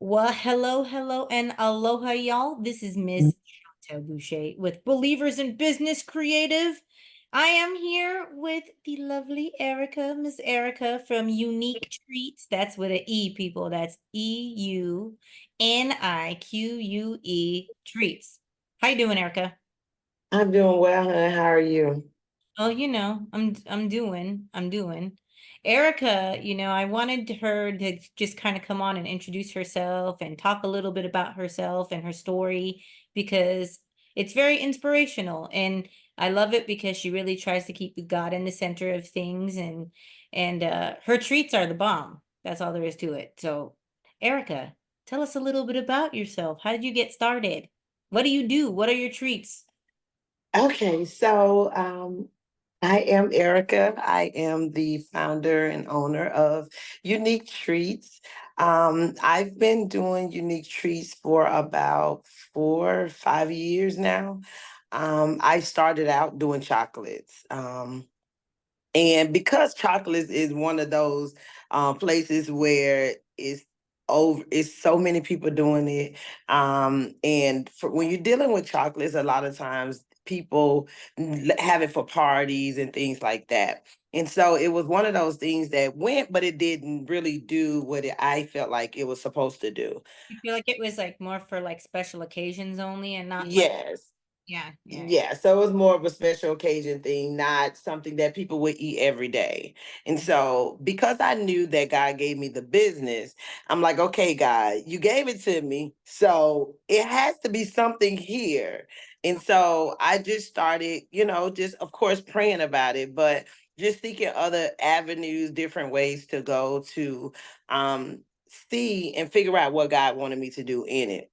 Well, hello, and aloha, y'all. This is Miss Chantel Boucher with Believers in Business Creative. I am here with the lovely Erica, Miss Erica from Eunique Treats. That's with an E, people. That's Eunique Treats. How you doing, Erica? I'm doing well, honey. How are you? Oh, I'm doing. Erica, I wanted her to just kind of come on and introduce herself and talk a little bit about herself and her story because it's very inspirational and I love it because she really tries to keep God in the center of things and her treats are the bomb. That's all there is to it. So, Erica, tell us a little bit about yourself. How did you get started? What do you do? What are your treats? Okay, so I am Erica. I am the founder and owner of Unique Treats. I've been doing Unique Treats for about 4 or 5 years now. I started out doing chocolates. And because chocolates is one of those places where it's so many people doing it. And when you're dealing with chocolates, a lot of times people have it for parties and things like that. And so it was one of those things that went, but it didn't really do what I felt like it was supposed to do. You feel like it was like more for like special occasions only and not like, Yes. yeah, yeah. Yeah, so it was more of a special occasion thing, not something that people would eat every day. And so, because I knew that God gave me the business, I'm like, okay, God, you gave it to me. So it has to be something here. And so I just started, just of course praying about it, but just seeking other avenues, different ways to go to um, see and figure out what God wanted me to do in it.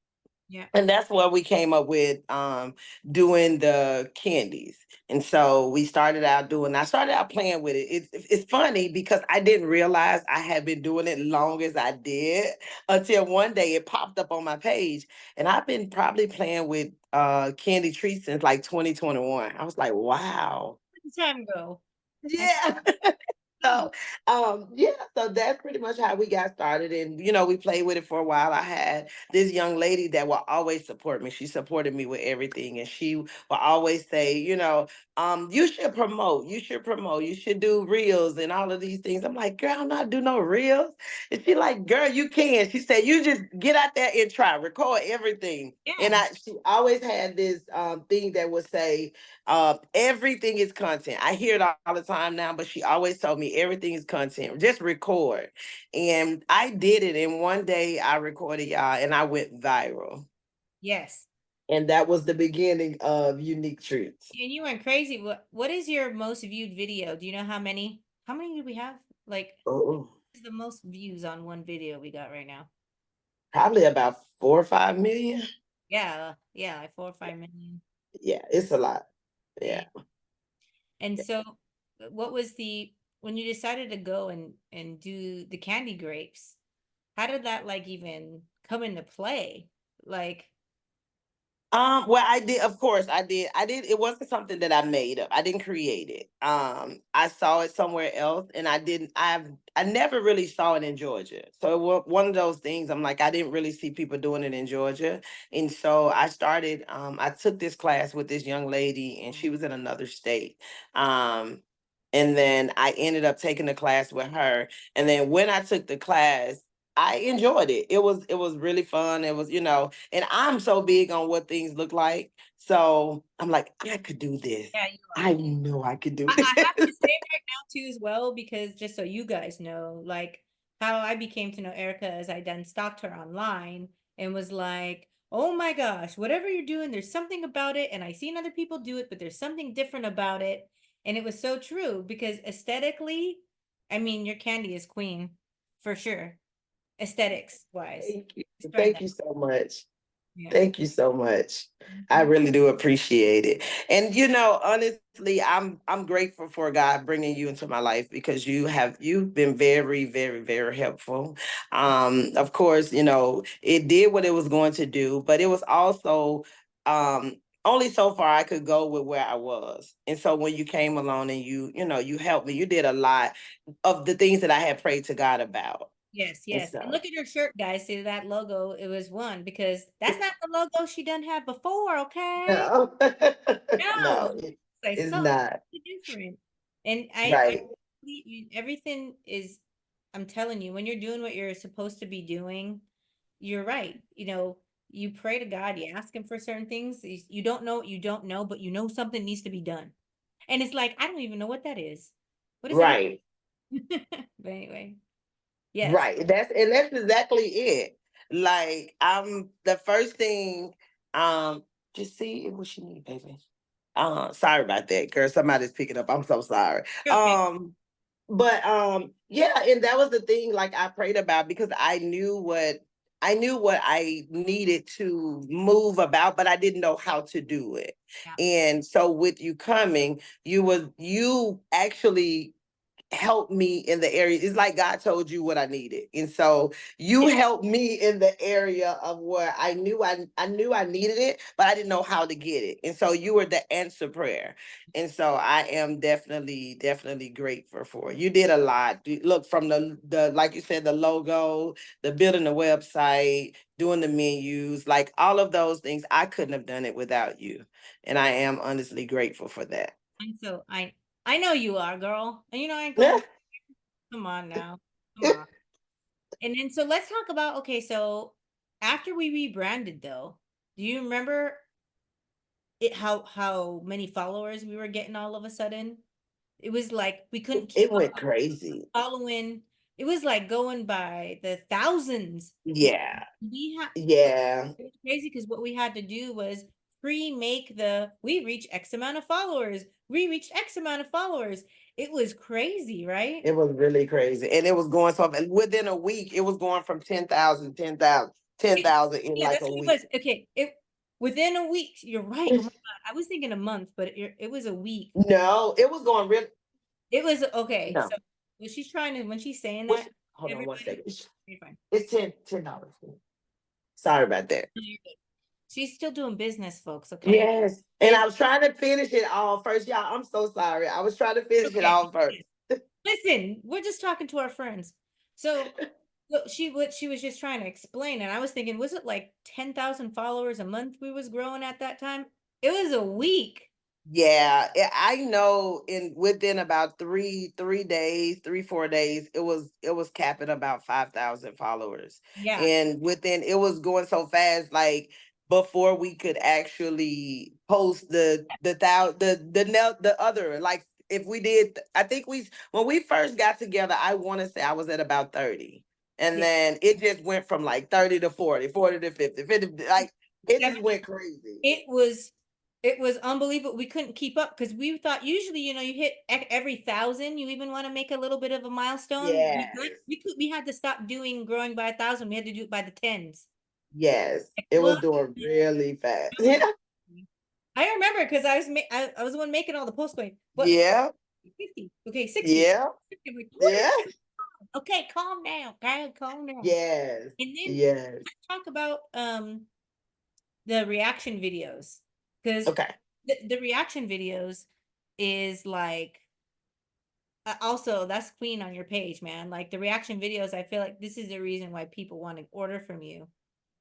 Yeah. And that's where we came up with doing the candies. And so I started out playing with it. It's funny because I didn't realize I had been doing it long as I did until one day it popped up on my page. And I've been probably playing with candy treats since like 2021. I was like, wow. Let the time go. And Yeah. oh, So that's pretty much how we got started. And, we played with it for a while. I had this young lady that will always support me. She supported me with everything. And she will always say, you should do reels and all of these things. I'm like, girl, I'm not do no reels. And she like, girl, you can. She said, you just get out there and try, record everything. And yeah. she always had this thing that would say, everything is content. I hear it all the time now, but she always told me everything is content. Just record. And I did it. And one day I recorded y'all and I went viral. Yes. And that was the beginning of Unique Truths. And you went crazy. What is your most viewed video? Do you know how many? How many do we have? Like, Oh, what is the most views on one video we got right now? probably about 4 or 5 million. Yeah, yeah, like 4 or 5 million. Yeah, it's a lot. Dang. Yeah. And so what was the when you decided to go and do the candy grapes, how did that like even come into play? Like, Well, I did, of course, I did. It wasn't something that I made up. I didn't create it. I saw it somewhere else and I never really saw it in Georgia. So it was one of those things. I'm like, I didn't really see people doing it in Georgia. And so I took this class with this young lady and she was in another state. Um, and then I ended up taking the class with her. And then when I took the class, I enjoyed it. It was really fun. It was, and I'm so big on what things look like. So I'm like, I could do this. yeah, you are. I know I could do I have to this. say right now too as well, because just so you guys know, like how I became to know Erica as I then stalked her online and was like, oh my gosh, whatever you're doing, there's something about it. And I seen other people do it, but there's something different about it. And it was so true because aesthetically, I mean, your candy is queen for sure, aesthetics wise. Thank you. Just throwing Thank that. you so much. Yeah. Thank you so much. I Mhm. really do appreciate it. And honestly, I'm grateful for God bringing you into my life because you've been very, very, very helpful. Of course, it did what it was going to do, but it was also um only so far I could go with where I was. And so when you came along and you helped me, you did a lot of the things that I had prayed to God about. Yes, And yes. And so look at her shirt, guys. See that logo? It was one because that's not the logo she done had before, okay? no, no, No, like it's something not. different. And I Right, everything is, I'm telling you, when you're doing what you're supposed to be doing, you're right. You pray to God, you ask him for certain things. You don't know what you don't know, but you know something needs to be done. And it's like, I don't even know what that is. What does that right, even? But anyway, yes. right. That's exactly it. Like I'm the first thing, just see what you need, baby. Sorry about that, girl. Somebody's picking up. I'm so sorry. Okay. But yeah, and that was the thing like I prayed about because I knew what I needed to move about, but I didn't know how to do it. Yeah. And so with you coming, you actually help me in the area. It's like God told you what I needed. And so you Yeah. helped me in the area of where I knew I needed it, but I didn't know how to get it. And so you were the answer prayer. And so I am definitely grateful for it. You did a lot. Look from the like you said, the logo, the building the website, doing the menus, like all of those things. I couldn't have done it without you. And I am honestly grateful for that. And so I know you are, girl. And I ain't going, come on now. Come on. And then so let's talk about, okay, so after we rebranded though, do you remember how many followers we were getting all of a sudden? It was like we couldn't keep It went up crazy. following. It was like going by the thousands. And Yeah. we had Yeah. it was crazy because what we had to do was pre-make we reach X amount of followers. We reached X amount of followers. It was crazy, right? It was really crazy. And it was going so within a week, it was going from 10,000, 10,000, ten It- thousand in yeah, like that's a what it week. was. Okay, it within a week. You're right. Oh my God, I was thinking a month, but it was a week. No, it was going really It was okay. no. So when she's saying Which that, hold on one everybody, second. you're fine. It's $10. Sorry about that. No, you're good. She's still doing business, folks. Okay, Yes. And it's I was trying to finish it all first. Y'all, I'm so sorry. I was trying to finish it okay. all first. Listen, we're just talking to our friends. So what she was just trying to explain, and I was thinking, was it like 10,000 followers a month we was growing at that time? It was a week. Yeah, I know in within about three days, 4 days, it was capping about 5,000 followers. Yeah, And within it was going so fast, like before we could actually post the other, like if we did, I think when we first got together, I want to say I was at about 30. And yeah. then it just went from like 30 to 40, 40 to 50, 50, like it just 70. went crazy. It was unbelievable. We couldn't keep up because we thought usually, you hit every thousand. You even want to make a little bit of a milestone. Yes. We had to stop doing growing by 1,000. We had to do it by the tens. Yes, Like, it was what? doing really fast. That was I remember because I was the one making all the posts going, what, Yeah, 50? Okay, 60. yeah, 60. I'm like, what is yeah, okay, calm down, guys, calm down. yes, And then yes. let's talk about the reaction videos. Because Okay, the reaction videos is like also that's queen on your page, man. Like the reaction videos, I feel like this is the reason why people want to order from you.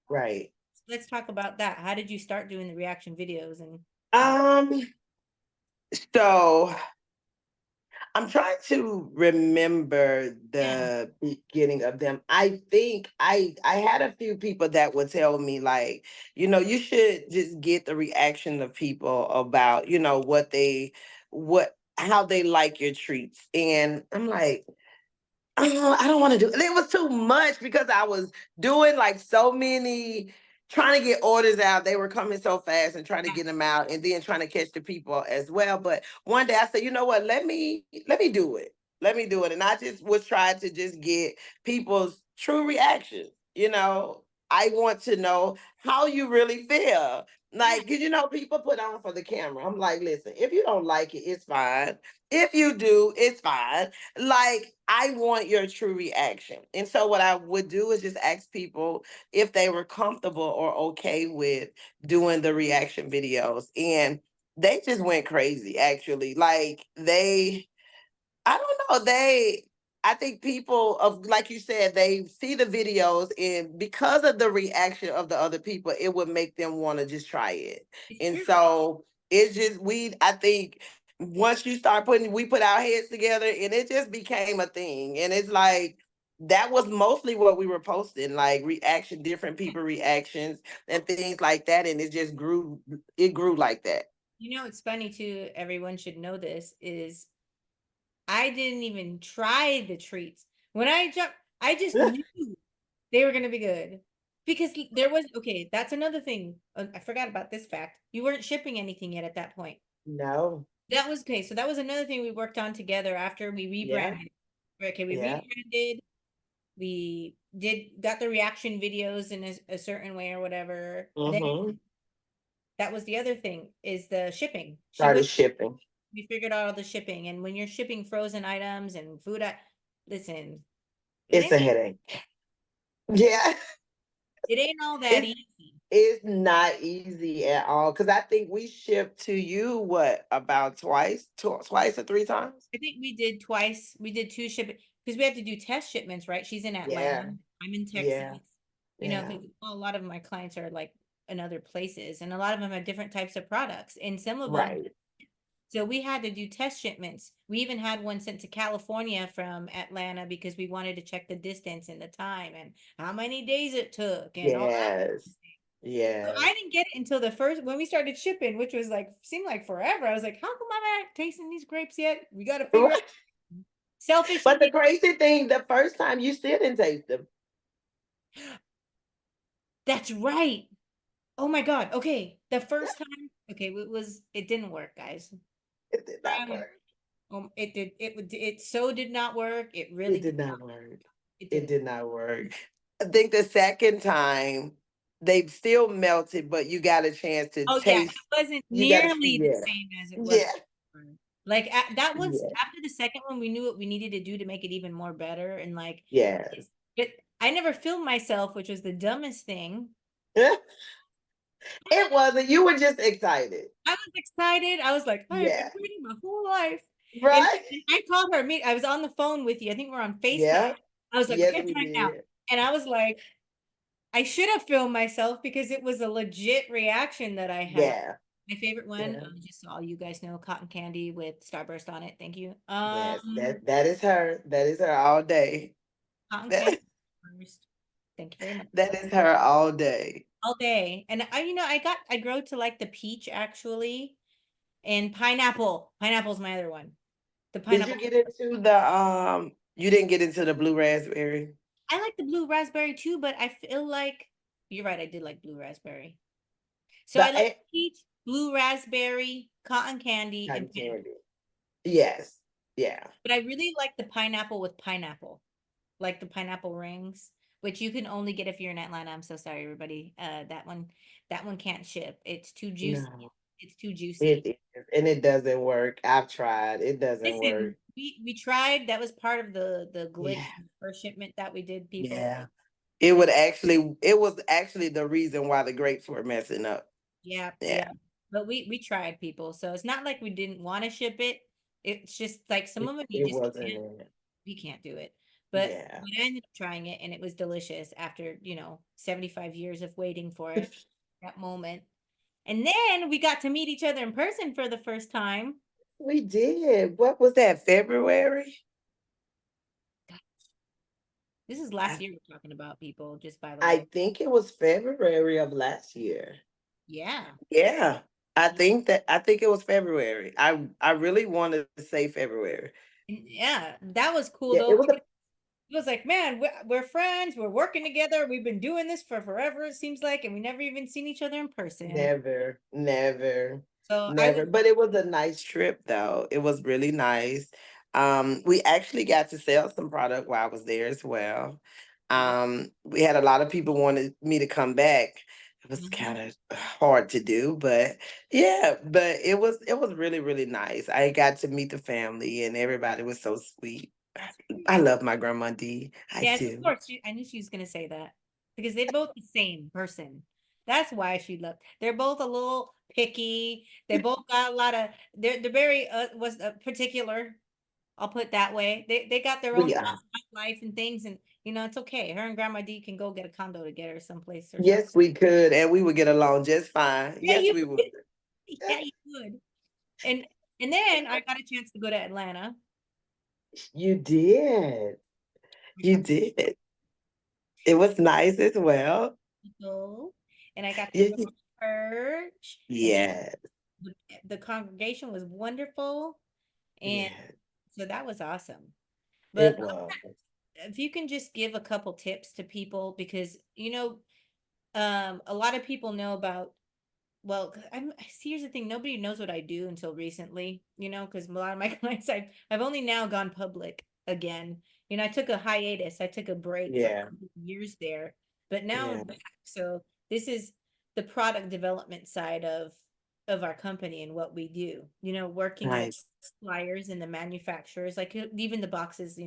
right. Let's talk about that. How did you start doing the reaction videos and Um, so I'm trying to remember yeah, the beginning of them. I think I had a few people that would tell me like, you should just get the reaction of people about, what how they like your treats. And I'm like, oh, I don't want to do it. It was too much because I was doing like so many, trying to get orders out. They were coming so fast and trying to yeah, get them out and then trying to catch the people as well. But one day I said, you know what? Let me do it. Let me do it. And I just was trying to just get people's true reactions. I want to know how you really feel. yeah, Like, 'cause people put on for the camera. I'm like, listen, if you don't like it, it's fine. If you do, it's fine. Like, I want your true reaction. And so, what I would do is just ask people if they were comfortable or okay with doing the reaction videos. And they just went crazy, actually. Like, I don't know, I think people of like you said, they see the videos and because of the reaction of the other people, it would make them want to just try it. It's And true. so it's just I think once you start we put our heads together and it just became a thing. And it's like that was mostly what we were posting, like reaction, different people reactions and things like that. And it just grew like that. You know, it's funny too, everyone should know this, is I didn't even try the treats. When I jumped, I just knew they were gonna be good. Because there was okay, that's another thing. I forgot about this fact. You weren't shipping anything yet at that point. No. That was okay. So that was another thing we worked on together after we Yeah. rebranded. Okay, we Yeah. rebranded. We got the reaction videos in a certain way or whatever. Then Mm-hmm. that was the other thing is the shipping. She Started went. shipping. We figured out all the shipping, and when you're shipping frozen items and food, listen, it It's ain't a headache. Yeah. it ain't all that It's easy. it's not easy at all. Cause I think we shipped to you what about twice or three times? I think we did twice. We did two shipping because we had to do test shipments, right? She's in Atlanta. Yeah. I'm in Texas. Yeah. You know, Yeah. because a lot of my clients are like in other places, and a lot of them have different types of products, and some of them. Right. So we had to do test shipments. We even had one sent to California from Atlanta because we wanted to check the distance and the time and how many days it took and all that. Yes. So Yes. I didn't get it until the first when we started shipping, which was like seemed like forever. I was like, how come I'm not tasting these grapes yet? We got to figure out. Right. Selfish But the me. crazy thing, the first time you still didn't taste them. That's right. Oh my God. Okay. The first time, okay, it didn't work, guys. It did not Um, work. it so did not work. It really It did did not. not work. It It didn't. did not work. I think the second time they still melted, but you got a chance to Oh yeah, it taste. wasn't You got to see, nearly the yeah, same as it was yeah, before. Like that was yeah, after the second one, we knew what we needed to do to make it even more better. And like, yes. but I never filmed myself, which was the dumbest thing. It wasn't. You were just excited. I was excited. I was like, I have been Yeah. waiting my whole life. And Right. I called her. I was on the phone with you. I think we're on FaceTime. Yeah. I was like, Yes, okay, I'm we trying now. did. And I was like, I should have filmed myself because it was a legit reaction that I had. Yeah. My favorite one, Yeah. just so all you guys know, cotton candy with Starburst on it. Thank you. Yes. That is her. That is her all day. Cotton That, candy first. Thank you very much. that is her all day. All day. And I grow to like the peach actually, and pineapple. Pineapple's my other one. The Did you pineapple. get into the you didn't get into the blue raspberry? I like the blue raspberry too, but I feel like you're right. I did like blue raspberry. So I The like peach, blue raspberry, cotton candy, and cotton pineapple. candy. Yes. Yeah. But I really like the pineapple with pineapple, like the pineapple rings, which you can only get if you're in Atlanta. I'm so sorry, everybody. That one can't ship. It's too juicy. No. It's too juicy. It is. And it doesn't work. I've tried. It doesn't Listen, work. we tried. That was part of the glitch Yeah. in the first shipment that we did, people. Yeah. It It was actually the reason why the grapes were messing up. Yeah, Yeah. yeah. But we tried, people. So it's not like we didn't want to ship it. It's just like some of them you It just wasn't can't. in it. We can't do it. But Yeah. I ended up trying it and it was delicious after, 75 years of waiting for it, that moment. And then we got to meet each other in person for the first time. We did. What was that? February? This is last I, year we're talking about, people, just by the way. I think it was February of last year. Yeah. Yeah. I think it was February. I really wanted to say February. Yeah, that was cool Yeah, though. it was a It was like, man, we're friends. We're working together. We've been doing this for forever, it seems like, and we never even seen each other in person. never, never, So I never. would, But it was a nice trip though. It was really nice. We actually got to sell some product while I was there as well. We had a lot of people wanted me to come back. It was Mhm. kind of hard to do, but yeah, but it was really, really nice. I got to meet the family and everybody was so sweet. That's I cute. love my grandma D. I Yes, of do. course. I knew she was gonna say that because they're both the same person. That's why she loved. They're both a little picky. They both got a lot of. They're very was particular. I'll put that way. They got their own We thoughts are. about life and things, and it's okay. Her and Grandma D can go get a condo to get her someplace or something. Yes, we could, and we would get along just fine. Yeah, Yes, you we would. would. Yeah, you would. And and then I got a chance to go to Atlanta. You did. I You got did. It was nice as well. to go, and I got to go You- to church, and Yes, the congregation was wonderful, and yes, so that was awesome. it But was. if you can just give a couple tips to people, because a lot of people know about. Well, here's the thing, nobody knows what I do until recently, because a lot of my clients, I've only now gone public again. I took a hiatus, I took a break for Yeah, years there, but now yeah. I'm back. So this is the product development side of our company and what we do. Working with Nice. suppliers and the manufacturers, like even the boxes,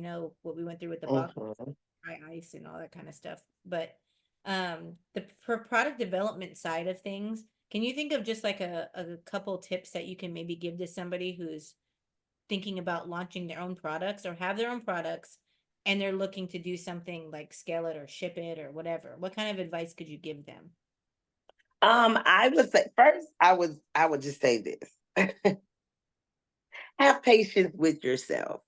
what we went through with the box Mhm. dry ice and all that kind of stuff. But the for product development side of things, can you think of just like a couple tips that you can maybe give to somebody who's thinking about launching their own products or have their own products and they're looking to do something like scale it or ship it or whatever? What kind of advice could you give them? I would say first, I would just say this. Have patience with yourself.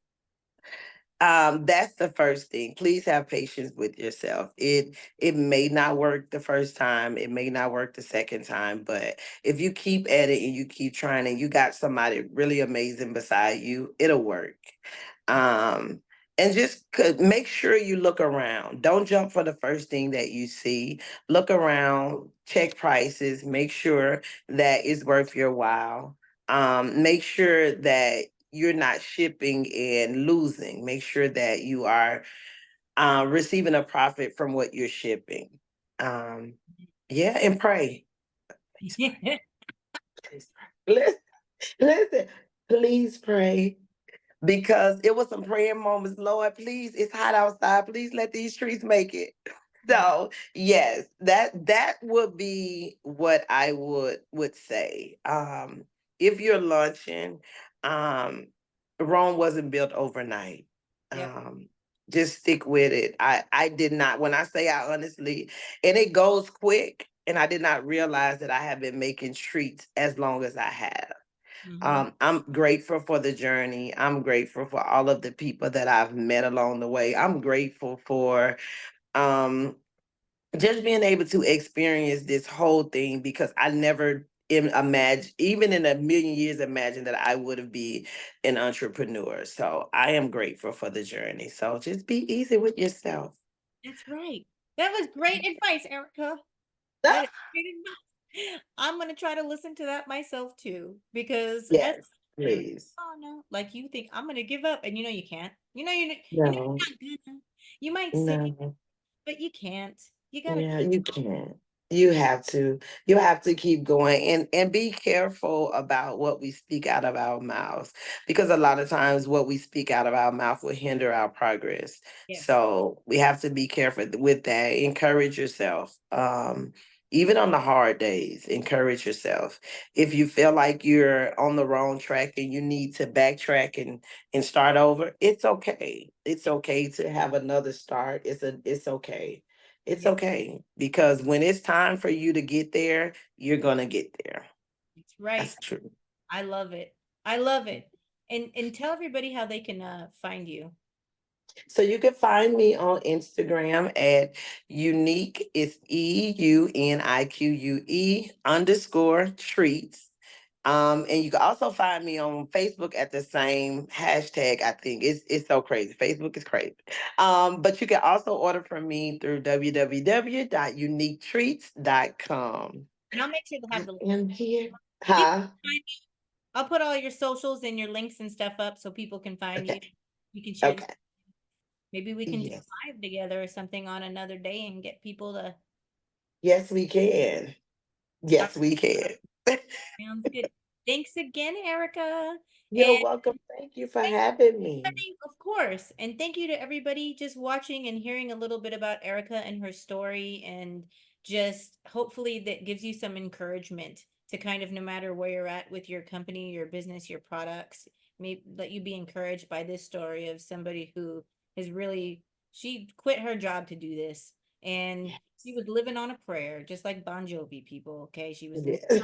That's the first thing. Please have patience with yourself. It may not work the first time, it may not work the second time, but if you keep at it and you keep trying and you got somebody really amazing beside you, it'll work. Um, and just make sure you look around. Don't jump for the first thing that you see. Look around, check prices, make sure that it's worth your while. Make sure that you're not shipping and losing. Make sure that you are receiving a profit from what you're shipping. Um, yeah, and pray. Please pray. Please pray. Listen, please pray because it was some praying moments. Lord, please, it's hot outside. Please let these trees make it. Yeah. So yes, that would be what I would say. If you're launching, um, Rome wasn't built overnight. Yep. Um, just stick with it. I did not. When I say I honestly, and it goes quick, and I did not realize that I have been making treats as long as I have. Mm-hmm. I'm grateful for the journey. I'm grateful for all of the people that I've met along the way. I'm grateful for um just being able to experience this whole thing because I never imagine, even in a million years, imagine that I would have been an entrepreneur. So I am grateful for the journey. So just be easy with yourself. That's right. That was great advice, Erica. That is great advice. I'm gonna try to listen to that myself too, because as Yes, I'm please. oh no, like you think I'm gonna give up, and you can't. No, You're not gonna. You might say, no. but you can't. You gotta Yeah, keep. you can. You have to. You have to keep going and be careful about what we speak out of our mouths because a lot of times what we speak out of our mouth will hinder our progress. Yes. So we have to be careful with that. Encourage yourself. Even on the hard days, encourage yourself. If you feel like you're on the wrong track and you need to backtrack and start over, it's okay. It's okay to have another start. It's okay. It's Yeah, okay because when it's time for you to get there, you're gonna get there. that's right. That's true. I love it. I love it. And tell everybody how they can find you. So you can find me on Instagram at Unique. It's EUNIQUE_treats. And you can also find me on Facebook at the same hashtag. I think it's so crazy. Facebook is crazy. But you can also order from me through www.uniquetreats.com. And I'll make sure to have I the am here. people Huh? can find you. I'll put all your socials and your links and stuff up so people can find you. Okay. You can share. Okay. Maybe we can do Yes. a live together or something on another day and get people to Yes, we can. talk. Yes, we can. Sounds good. Thanks again, Erica. You're And welcome. Thank you for thank having me. of course. And thank you to everybody just watching and hearing a little bit about Erica and her story. And just hopefully that gives you some encouragement to kind of no matter where you're at with your company, your business, your products, maybe let you be encouraged by this story of somebody who has really, she quit her job to do this, and she Yes. was living on a prayer, just like Bon Jovi people. Okay, she was living Yes.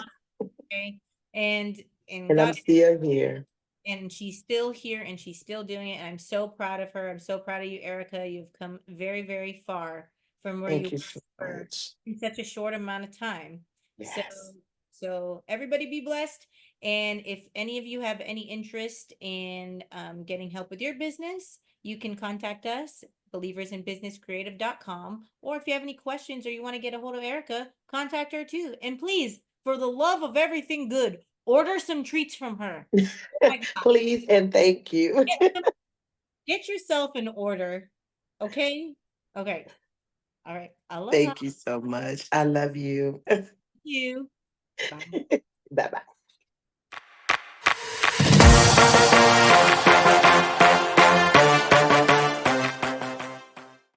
okay, and and And I'm God, still here. and she's still here and she's still doing it. And I'm so proud of her. I'm so proud of you, Erica. You've come very, very far from where you Thank you so were much. in such a short amount of time. So, Yes. so everybody be blessed. And if any of you have any interest in getting help with your business, you can contact us, believersinbusinesscreative.com. Or if you have any questions or you want to get a hold of Erica, contact her too. And please, for the love of everything good, order some treats from her. My God. Please and thank you. Get, get yourself in order. Okay? Okay. All right. Aloha. Thank you so much. I love you. You. Bye. Bye bye.